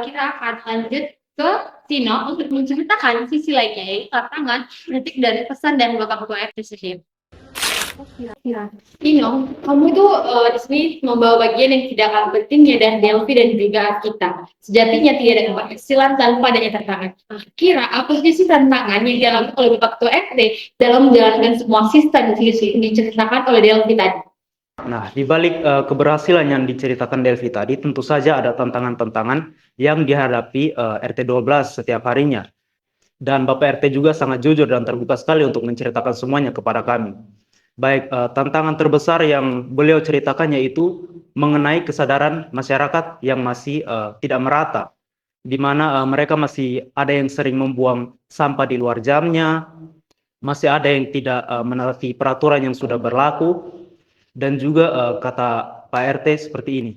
kita akan lanjut ke Tino untuk menceritakan sisi lainnya, yaitu tantangan, kritik, dan pesan dari Bapak Ketua RT sendiri. Tino, kamu itu di sini membawa bagian yang tidak kalah penting ya dari Delvi dan juga kita. Sejatinya tidak ada keberhasilan tanpa adanya tantangan. Kira apa sih tantangan yang dialami oleh Bapak Ketua RT dalam menjalankan semua sistem yang diceritakan oleh Delvi tadi? Nah, di balik keberhasilan yang diceritakan Delvi tadi, tentu saja ada tantangan-tantangan yang dihadapi RT 12 setiap harinya. Dan Bapak RT juga sangat jujur dan terbuka sekali untuk menceritakan semuanya kepada kami. Baik, tantangan terbesar yang beliau ceritakan yaitu mengenai kesadaran masyarakat yang masih tidak merata, di mana mereka masih ada yang sering membuang sampah di luar jamnya, masih ada yang tidak menaati peraturan yang sudah berlaku, dan juga kata Pak RT seperti ini,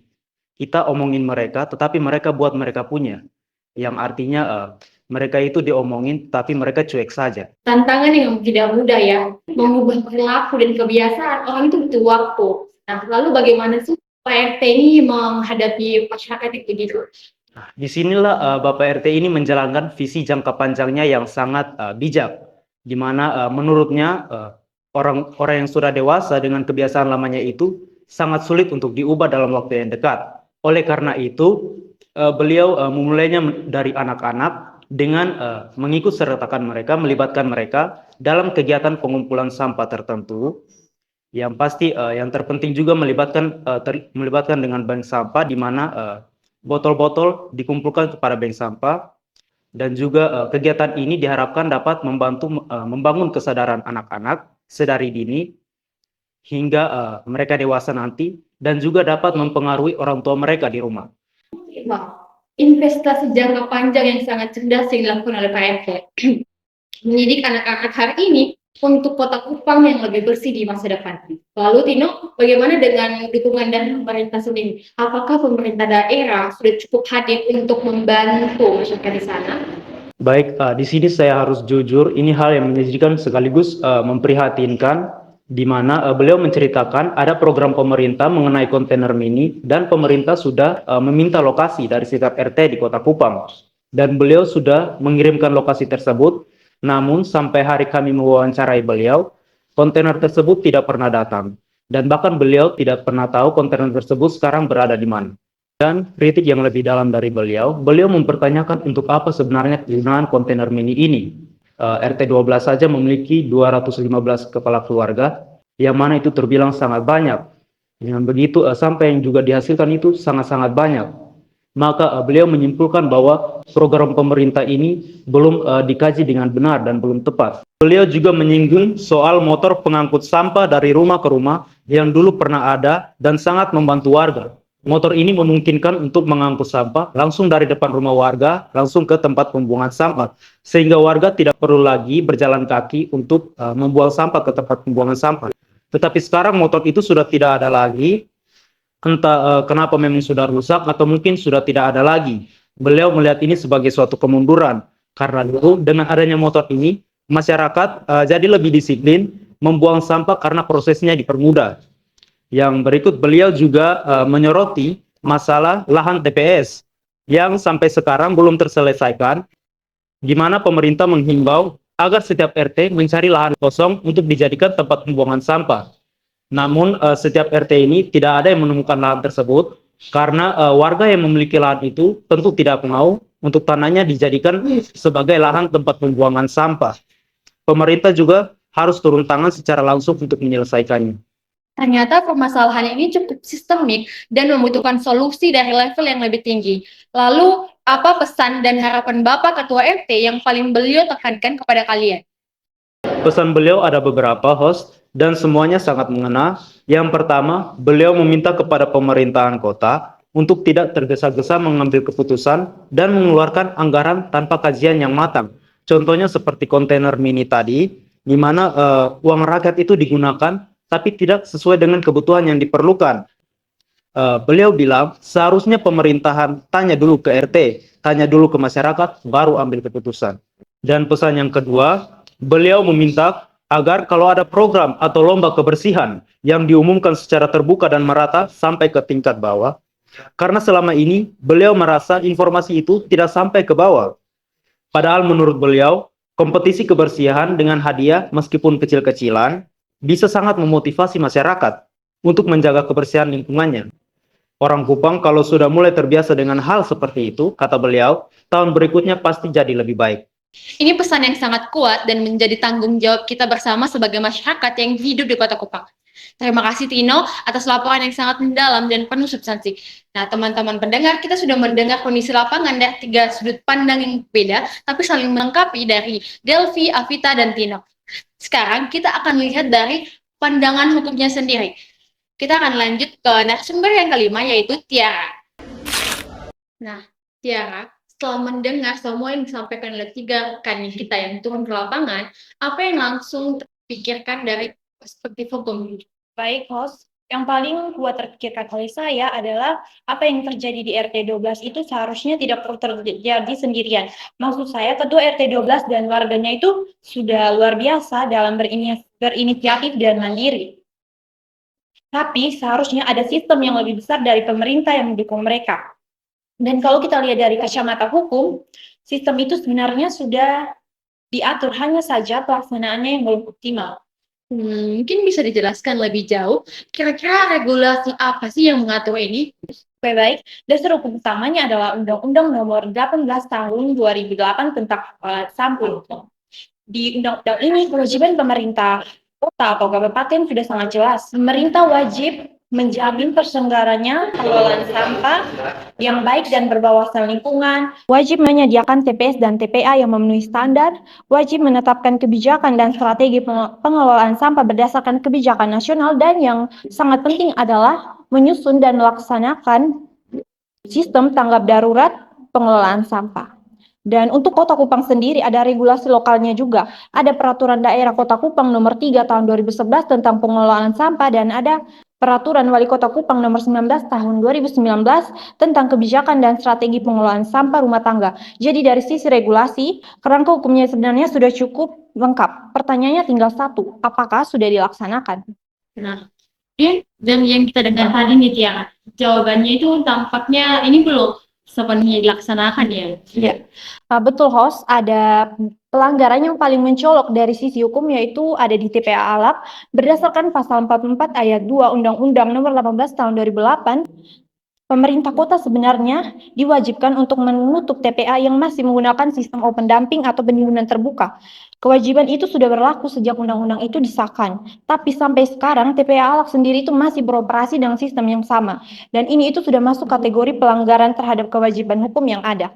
kita omongin mereka, tetapi mereka buat mereka punya, yang artinya mereka itu diomongin, tapi mereka cuek saja. Tantangan yang tidak mudah ya, mengubah perilaku dan kebiasaan orang itu butuh waktu. Nah, lalu bagaimana sih Pak RT ini menghadapi masyarakat yang begitu? Nah, disinilah Bapak RT ini menjalankan visi jangka panjangnya yang sangat bijak, di mana menurutnya orang-orang yang sudah dewasa dengan kebiasaan lamanya itu sangat sulit untuk diubah dalam waktu yang dekat. Oleh karena itu, beliau memulainya dari anak-anak dengan mengikut sertakan mereka, melibatkan mereka dalam kegiatan pengumpulan sampah tertentu. Yang pasti yang terpenting juga melibatkan dengan bank sampah, di mana botol-botol dikumpulkan kepada bank sampah, dan juga kegiatan ini diharapkan dapat membantu membangun kesadaran anak-anak sedari dini hingga mereka dewasa nanti, dan juga dapat mempengaruhi orang tua mereka di rumah. Investasi jangka panjang yang sangat cerdas yang dilakukan oleh Pak RT. Mendidik anak-anak hari ini untuk Kota Kupang yang lebih bersih di masa depan. Lalu Tino, bagaimana dengan dukungan dari pemerintah sendiri? Apakah pemerintah daerah sudah cukup hadir untuk membantu masyarakat di sana? Baik, di sini saya harus jujur, ini hal yang menyedihkan sekaligus memprihatinkan, di mana beliau menceritakan ada program pemerintah mengenai kontainer mini, dan pemerintah sudah meminta lokasi dari setiap RT di Kota Kupang, dan beliau sudah mengirimkan lokasi tersebut. Namun sampai hari kami mewawancarai beliau, kontainer tersebut tidak pernah datang, dan bahkan beliau tidak pernah tahu kontainer tersebut sekarang berada di mana. Dan kritik yang lebih dalam dari beliau mempertanyakan untuk apa sebenarnya kegunaan kontainer mini ini. RT 12 saja memiliki 215 kepala keluarga, yang mana itu terbilang sangat banyak. Dengan begitu, sampah yang juga dihasilkan itu sangat-sangat banyak. Maka beliau menyimpulkan bahwa program pemerintah ini belum dikaji dengan benar dan belum tepat. Beliau juga menyinggung soal motor pengangkut sampah dari rumah ke rumah yang dulu pernah ada dan sangat membantu warga. Motor ini memungkinkan untuk mengangkut sampah langsung dari depan rumah warga, langsung ke tempat pembuangan sampah. Sehingga warga tidak perlu lagi berjalan kaki untuk membuang sampah ke tempat pembuangan sampah. Tetapi sekarang motor itu sudah tidak ada lagi, entah kenapa memang sudah rusak atau mungkin sudah tidak ada lagi. Beliau melihat ini sebagai suatu kemunduran. Karena dulu dengan adanya motor ini, masyarakat jadi lebih disiplin membuang sampah karena prosesnya dipermudah. Yang berikut, beliau juga menyoroti masalah lahan TPS yang sampai sekarang belum terselesaikan, di mana pemerintah menghimbau agar setiap RT mencari lahan kosong untuk dijadikan tempat pembuangan sampah. Namun setiap RT ini tidak ada yang menemukan lahan tersebut karena warga yang memiliki lahan itu tentu tidak mau untuk tanahnya dijadikan sebagai lahan tempat pembuangan sampah. Pemerintah juga harus turun tangan secara langsung untuk menyelesaikannya. Ternyata permasalahan ini cukup sistemik dan membutuhkan solusi dari level yang lebih tinggi. Lalu, apa pesan dan harapan Bapak Ketua RT yang paling beliau tekankan kepada kalian? Pesan beliau ada beberapa, host, dan semuanya sangat mengena. Yang pertama, beliau meminta kepada pemerintahan kota untuk tidak tergesa-gesa mengambil keputusan dan mengeluarkan anggaran tanpa kajian yang matang. Contohnya seperti kontainer mini tadi, di mana uang rakyat itu digunakan tapi tidak sesuai dengan kebutuhan yang diperlukan. Beliau bilang seharusnya pemerintahan tanya dulu ke RT, tanya dulu ke masyarakat, baru ambil keputusan. Dan pesan yang kedua, beliau meminta agar kalau ada program atau lomba kebersihan yang diumumkan secara terbuka dan merata sampai ke tingkat bawah, karena selama ini beliau merasa informasi itu tidak sampai ke bawah. Padahal menurut beliau, kompetisi kebersihan dengan hadiah meskipun kecil-kecilan bisa sangat memotivasi masyarakat untuk menjaga kebersihan lingkungannya. Orang Kupang kalau sudah mulai terbiasa dengan hal seperti itu, kata beliau, tahun berikutnya pasti jadi lebih baik. Ini pesan yang sangat kuat dan menjadi tanggung jawab kita bersama sebagai masyarakat yang hidup di Kota Kupang. Terima kasih Tino atas laporan yang sangat mendalam dan penuh substansi. Nah, teman-teman pendengar, kita sudah mendengar kondisi lapangan dari 3 sudut pandang yang berbeda, tapi saling melengkapi dari Delvi, Avita, dan Tino. Sekarang kita akan lihat dari pandangan hukumnya sendiri. Kita akan lanjut ke narasumber yang kelima, yaitu Tiara. Nah, Tiara, setelah mendengar semua yang disampaikan oleh 3 rekan kita yang turun ke lapangan, apa yang langsung terpikirkan dari perspektif hukum? Baik, host. Yang paling kuat terpikirkan oleh saya adalah apa yang terjadi di RT 12 itu seharusnya tidak perlu terjadi sendirian. Maksud saya, ketua RT 12 dan warganya itu sudah luar biasa dalam berinisiatif dan mandiri. Tapi seharusnya ada sistem yang lebih besar dari pemerintah yang mendukung mereka. Dan kalau kita lihat dari kacamata hukum, sistem itu sebenarnya sudah diatur, hanya saja pelaksanaannya yang belum optimal. Mungkin bisa dijelaskan lebih jauh, kira-kira regulasi apa sih yang mengatur ini? Oke, baik. Dasar hukum utamanya adalah Undang-Undang Nomor 18 Tahun 2008 tentang sampah. Di undang-undang ini, kewajiban pemerintah kota atau kabupaten sudah sangat jelas. Pemerintah wajib menjamin terselenggaranya pengelolaan sampah yang baik dan berwawasan lingkungan, wajib menyediakan TPS dan TPA yang memenuhi standar, wajib menetapkan kebijakan dan strategi pengelolaan sampah berdasarkan kebijakan nasional, dan yang sangat penting adalah menyusun dan melaksanakan sistem tanggap darurat pengelolaan sampah. Dan untuk Kota Kupang sendiri ada regulasi lokalnya juga. Ada Peraturan Daerah Kota Kupang Nomor 3 Tahun 2011 tentang pengelolaan sampah, dan ada Peraturan Wali Kota Kupang Nomor 19 Tahun 2019 tentang kebijakan dan strategi pengelolaan sampah rumah tangga. Jadi dari sisi regulasi, kerangka hukumnya sebenarnya sudah cukup lengkap. Pertanyaannya tinggal satu, apakah sudah dilaksanakan? Nah, dan yang kita dengar tadi nih Tiara, jawabannya itu tampaknya ini belum sepenuhnya dilaksanakan ya. Ya, betul host. Ada pelanggaran yang paling mencolok dari sisi hukum, yaitu ada di TPA Alak berdasarkan pasal 44 ayat 2 Undang-Undang Nomor 18 Tahun 2008. Pemerintah kota sebenarnya diwajibkan untuk menutup TPA yang masih menggunakan sistem open dumping atau pendinginan terbuka. Kewajiban itu sudah berlaku sejak undang-undang itu disahkan. Tapi sampai sekarang TPA Alak sendiri itu masih beroperasi dengan sistem yang sama. Dan ini itu sudah masuk kategori pelanggaran terhadap kewajiban hukum yang ada.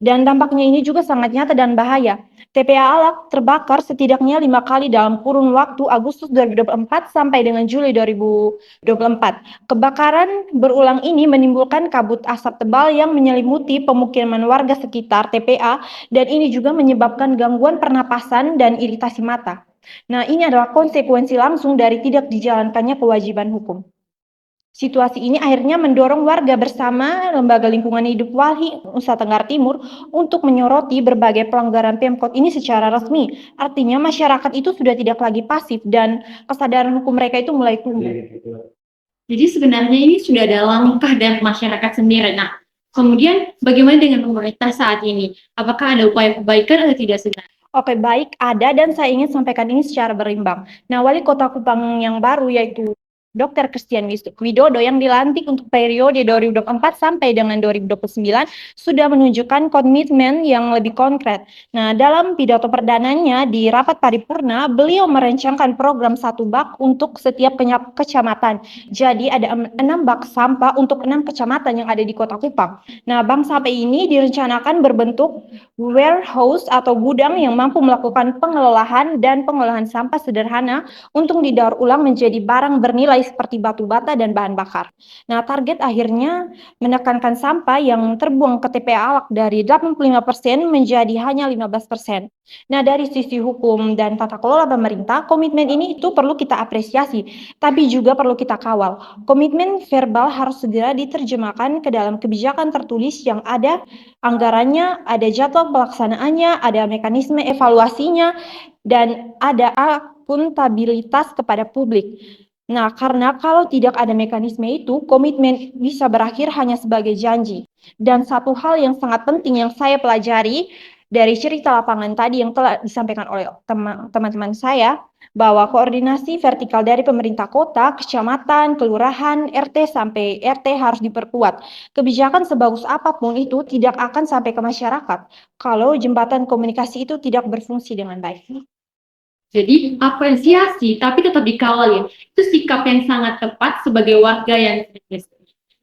Dan dampaknya ini juga sangat nyata dan bahaya. TPA Alak terbakar setidaknya 5 kali dalam kurun waktu Agustus 2024 sampai dengan Juli 2024. Kebakaran berulang ini menimbulkan kabut asap tebal yang menyelimuti pemukiman warga sekitar TPA, dan ini juga menyebabkan gangguan pernapasan dan iritasi mata. Nah, ini adalah konsekuensi langsung dari tidak dijalankannya kewajiban hukum. Situasi ini akhirnya mendorong warga bersama Lembaga Lingkungan Hidup Walhi Nusa Tenggara Timur untuk menyoroti berbagai pelanggaran Pemkot ini secara resmi. Artinya masyarakat itu sudah tidak lagi pasif dan kesadaran hukum mereka itu mulai tumbuh. Jadi sebenarnya ini sudah ada langkah dari masyarakat sendiri. Nah, kemudian bagaimana dengan pemerintah saat ini? Apakah ada upaya perbaikan atau tidak sebenarnya? Oke, baik, ada dan saya ingin sampaikan ini secara berimbang. Nah, Wali Kota Kupang yang baru yaitu Dr. Christian Widodo yang dilantik untuk periode 2024 sampai dengan 2029 sudah menunjukkan komitmen yang lebih konkret. Nah, dalam pidato perdananya di rapat paripurna, beliau merencanakan program 1 bak untuk setiap kecamatan. Jadi ada 6 bak sampah untuk 6 kecamatan yang ada di Kota Kupang. Nah, bank sampah ini direncanakan berbentuk warehouse atau gudang yang mampu melakukan pengelolaan dan pengolahan sampah sederhana untuk didaur ulang menjadi barang bernilai seperti batu bata dan bahan bakar. Nah, target akhirnya menekankan sampah yang terbuang ke TPA Alak dari 85% menjadi hanya 15%. Nah, dari sisi hukum dan tata kelola pemerintah, komitmen ini itu perlu kita apresiasi, tapi juga perlu kita kawal. Komitmen verbal harus segera diterjemahkan ke dalam kebijakan tertulis yang ada anggarannya, ada jadwal pelaksanaannya, ada mekanisme evaluasinya, dan ada akuntabilitas kepada publik. Nah, karena kalau tidak ada mekanisme itu, komitmen bisa berakhir hanya sebagai janji. Dan satu hal yang sangat penting yang saya pelajari dari cerita lapangan tadi yang telah disampaikan oleh teman-teman saya, bahwa koordinasi vertikal dari pemerintah kota, kecamatan, kelurahan, RT sampai RT harus diperkuat. Kebijakan sebagus apapun itu tidak akan sampai ke masyarakat kalau jembatan komunikasi itu tidak berfungsi dengan baik. Jadi apresiasi tapi tetap dikawal ya. Itu sikap yang sangat tepat sebagai warga yang kritis.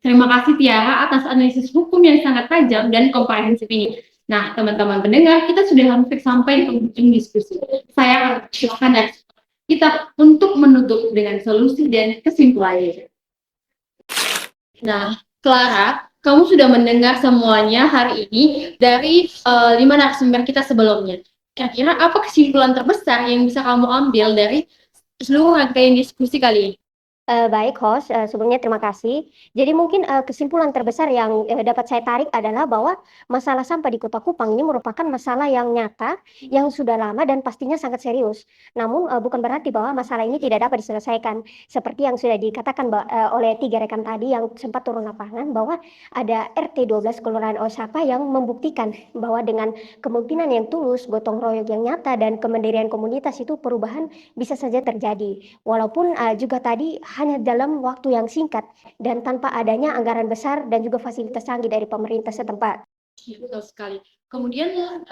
Terima kasih Tiara atas analisis hukum yang sangat tajam dan komprehensif ini. Nah, teman-teman pendengar, kita sudah hampir sampai ke ujung diskusi. Saya silakan dan kita untuk menutup dengan solusi dan kesimpulannya. Nah, Clara, kamu sudah mendengar semuanya hari ini dari 5 narasumber kita sebelumnya. Kira-kira apa kesimpulan terbesar yang bisa kamu ambil dari seluruh rangkaian diskusi kali ini? Baik host, sebelumnya terima kasih. Jadi mungkin kesimpulan terbesar yang dapat saya tarik adalah bahwa masalah sampah di Kota Kupang ini merupakan masalah yang nyata, yang sudah lama dan pastinya sangat serius. Namun bukan berarti bahwa masalah ini tidak dapat diselesaikan. Seperti yang sudah dikatakan oleh 3 rekan tadi yang sempat turun lapangan, bahwa ada RT 12 Kelurahan Osaka yang membuktikan bahwa dengan kemungkinan yang tulus, gotong royong yang nyata, dan kemandirian komunitas itu perubahan bisa saja terjadi. Walaupun juga tadi hanya dalam waktu yang singkat dan tanpa adanya anggaran besar dan juga fasilitas canggih dari pemerintah setempat. Betul sekali. Kemudian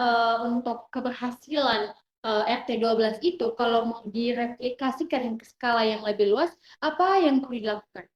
untuk keberhasilan RT 12 itu kalau mau direplikasikan ke skala yang lebih luas, apa yang perlu dilakukan?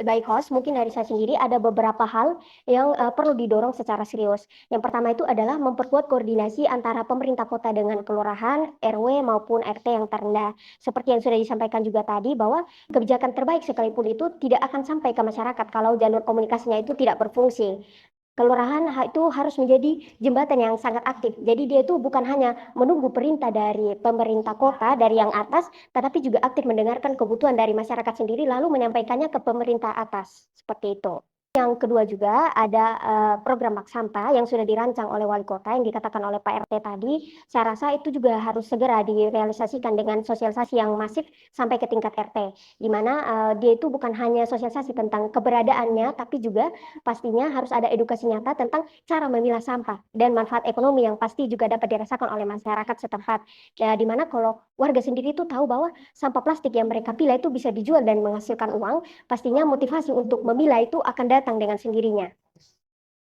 Baik host, mungkin dari saya sendiri ada beberapa hal yang perlu didorong secara serius. Yang pertama itu adalah memperkuat koordinasi antara pemerintah kota dengan kelurahan, RW maupun RT yang terendah. Seperti yang sudah disampaikan juga tadi bahwa kebijakan terbaik sekalipun itu tidak akan sampai ke masyarakat kalau jalur komunikasinya itu tidak berfungsi. Kelurahan itu harus menjadi jembatan yang sangat aktif. Jadi dia itu bukan hanya menunggu perintah dari pemerintah kota, dari yang atas, tetapi juga aktif mendengarkan kebutuhan dari masyarakat sendiri lalu menyampaikannya ke pemerintah atas. Seperti itu. Yang kedua juga ada program bak sampah yang sudah dirancang oleh wali kota yang dikatakan oleh Pak RT tadi. Saya rasa itu juga harus segera direalisasikan dengan sosialisasi yang masif sampai ke tingkat RT, di mana dia itu bukan hanya sosialisasi tentang keberadaannya, tapi juga pastinya harus ada edukasi nyata tentang cara memilah sampah dan manfaat ekonomi yang pasti juga dapat dirasakan oleh masyarakat setempat. Ya, di mana kalau warga sendiri itu tahu bahwa sampah plastik yang mereka pilah itu bisa dijual dan menghasilkan uang, pastinya motivasi untuk memilah itu akan datang dengan sendirinya.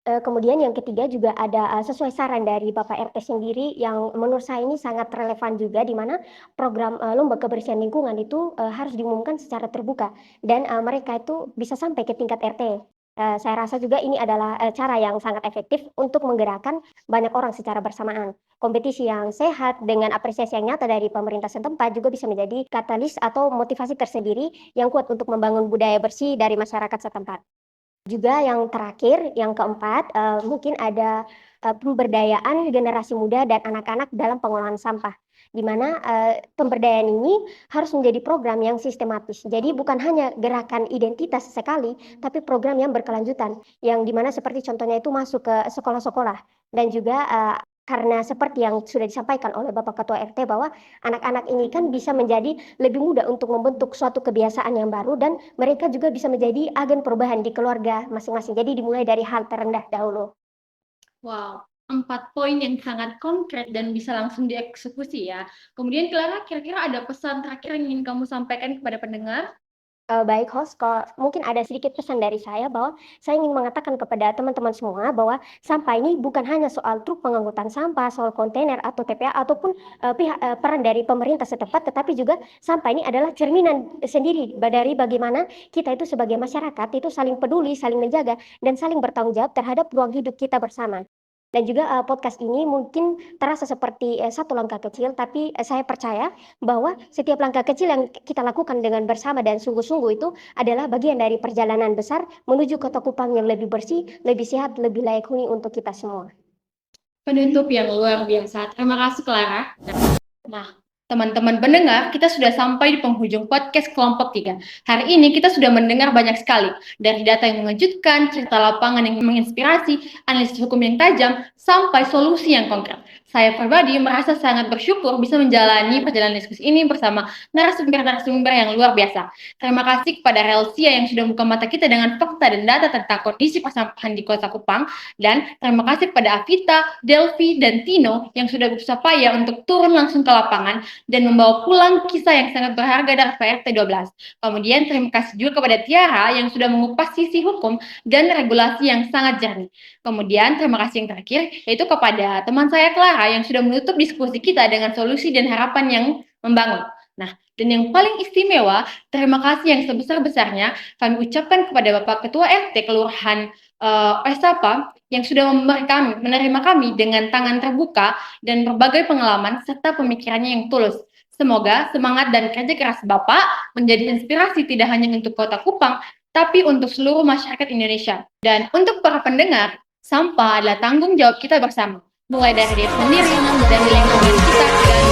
Kemudian yang ketiga juga ada sesuai saran dari Bapak RT sendiri yang menurut saya ini sangat relevan juga, di mana program lomba kebersihan lingkungan itu harus diumumkan secara terbuka dan mereka itu bisa sampai ke tingkat RT. Saya rasa juga ini adalah cara yang sangat efektif untuk menggerakkan banyak orang secara bersamaan. Kompetisi yang sehat dengan apresiasi yang nyata dari pemerintah setempat juga bisa menjadi katalis atau motivasi tersendiri yang kuat untuk membangun budaya bersih dari masyarakat setempat. Juga yang terakhir, yang keempat, mungkin ada pemberdayaan generasi muda dan anak-anak dalam pengolahan sampah. di mana pemberdayaan ini harus menjadi program yang sistematis. Jadi bukan hanya gerakan identitas sekali, tapi program yang berkelanjutan, yang di mana seperti contohnya itu masuk ke sekolah-sekolah dan juga karena seperti yang sudah disampaikan oleh Bapak Ketua RT bahwa anak-anak ini kan bisa menjadi lebih mudah untuk membentuk suatu kebiasaan yang baru dan mereka juga bisa menjadi agen perubahan di keluarga masing-masing. Jadi dimulai dari hal terendah dahulu. Wow, 4 poin yang sangat konkret dan bisa langsung dieksekusi ya. Kemudian Clara, kira-kira ada pesan terakhir yang ingin kamu sampaikan kepada pendengar? Baik host, kalau mungkin ada sedikit pesan dari saya bahwa saya ingin mengatakan kepada teman-teman semua bahwa sampah ini bukan hanya soal truk pengangkutan sampah, soal kontainer atau TPA ataupun peran dari pemerintah setempat, tetapi juga sampah ini adalah cerminan sendiri dari bagaimana kita itu sebagai masyarakat itu saling peduli, saling menjaga, dan saling bertanggung jawab terhadap ruang hidup kita bersama. Dan juga podcast ini mungkin terasa seperti satu langkah kecil, tapi saya percaya bahwa setiap langkah kecil yang kita lakukan dengan bersama dan sungguh-sungguh itu adalah bagian dari perjalanan besar menuju Kota Kupang yang lebih bersih, lebih sehat, lebih layak huni untuk kita semua. Penutup yang luar biasa. Terima kasih Clara. Nah, teman-teman pendengar, kita sudah sampai di penghujung podcast kelompok 3. Hari ini kita sudah mendengar banyak sekali, dari data yang mengejutkan, cerita lapangan yang menginspirasi, analisis hukum yang tajam, sampai solusi yang konkret. Saya pribadi merasa sangat bersyukur bisa menjalani perjalanan diskusi ini bersama narasumber-narasumber yang luar biasa. Terima kasih kepada Relsia yang sudah membuka mata kita dengan fakta dan data tentang kondisi persampahan di Kota Kupang, dan terima kasih kepada Avita, Delvi, dan Tino yang sudah berusaha payah untuk turun langsung ke lapangan dan membawa pulang kisah yang sangat berharga dari PRT 12. Kemudian terima kasih juga kepada Tiara yang sudah mengupas sisi hukum dan regulasi yang sangat jernih. Kemudian terima kasih yang terakhir yaitu kepada teman saya Clara yang sudah menutup diskusi kita dengan solusi dan harapan yang membangun. Nah, dan yang paling istimewa, terima kasih yang sebesar-besarnya kami ucapkan kepada Bapak Ketua RT Kelurahan Sapa yang sudah menerima kami dengan tangan terbuka dan berbagai pengalaman serta pemikirannya yang tulus. Semoga semangat dan kerja keras Bapak menjadi inspirasi tidak hanya untuk Kota Kupang, tapi untuk seluruh masyarakat Indonesia. Dan untuk para pendengar, sampah adalah tanggung jawab kita bersama, mulai dari diri sendiri dan lingkungan kita.